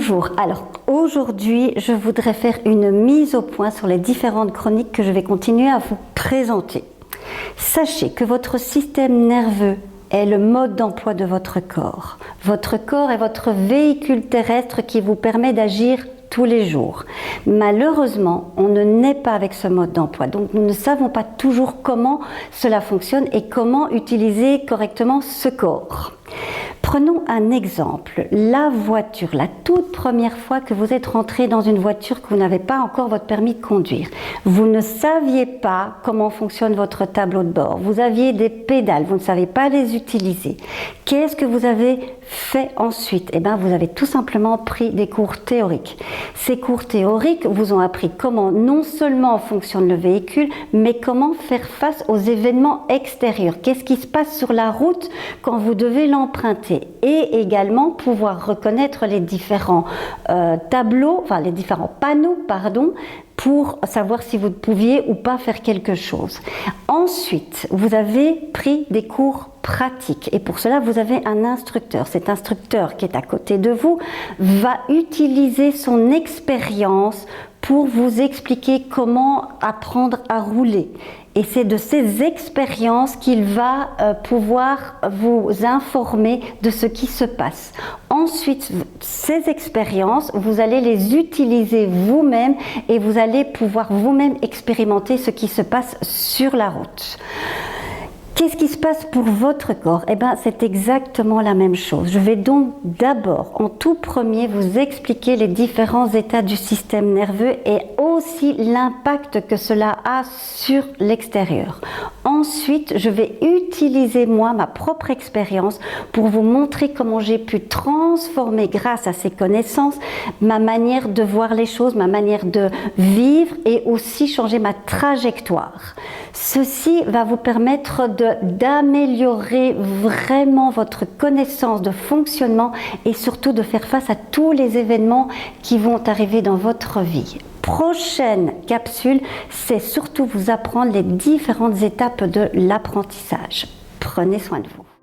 Bonjour, alors aujourd'hui je voudrais faire une mise au point sur les différentes chroniques que je vais continuer à vous présenter. Sachez que votre système nerveux est le mode d'emploi de votre corps. Votre corps est votre véhicule terrestre qui vous permet d'agir tous les jours. Malheureusement, on ne naît pas avec ce mode d'emploi, donc nous ne savons pas toujours comment cela fonctionne et comment utiliser correctement ce corps. Prenons un exemple, la voiture, la toute première fois que vous êtes rentré dans une voiture que vous n'avez pas encore votre permis de conduire. Vous ne saviez pas comment fonctionne votre tableau de bord, vous aviez des pédales, vous ne savez pas les utiliser. Qu'est-ce que vous avez fait ensuite? Eh bien, vous avez tout simplement pris des cours théoriques. Ces cours théoriques vous ont appris comment non seulement fonctionne le véhicule, mais comment faire face aux événements extérieurs. Qu'est-ce qui se passe sur la route quand vous devez l'emprunter? Et également pouvoir reconnaître les différents les différents panneaux, pour savoir si vous pouviez ou pas faire quelque chose. Ensuite, vous avez pris des cours pratiques et pour cela, vous avez un instructeur. Cet instructeur qui est à côté de vous va utiliser son expérience pour vous expliquer comment apprendre à rouler. Et c'est de ces expériences qu'il va pouvoir vous informer de ce qui se passe. Ensuite, ces expériences, vous allez les utiliser vous-même et vous allez pouvoir vous-même expérimenter ce qui se passe sur la route. Qu'est-ce qui se passe pour votre corps? Eh bien, c'est exactement la même chose. Je vais donc d'abord, en tout premier, vous expliquer les différents états du système nerveux et aussi l'impact que cela a sur l'extérieur. Ensuite, je vais utiliser moi, ma propre expérience pour vous montrer comment j'ai pu transformer grâce à ces connaissances ma manière de voir les choses, ma manière de vivre et aussi changer ma trajectoire. Ceci va vous permettre d'améliorer vraiment votre connaissance de fonctionnement et surtout de faire face à tous les événements qui vont arriver dans votre vie. Prochaine capsule, c'est surtout vous apprendre les différentes étapes de l'apprentissage. Prenez soin de vous.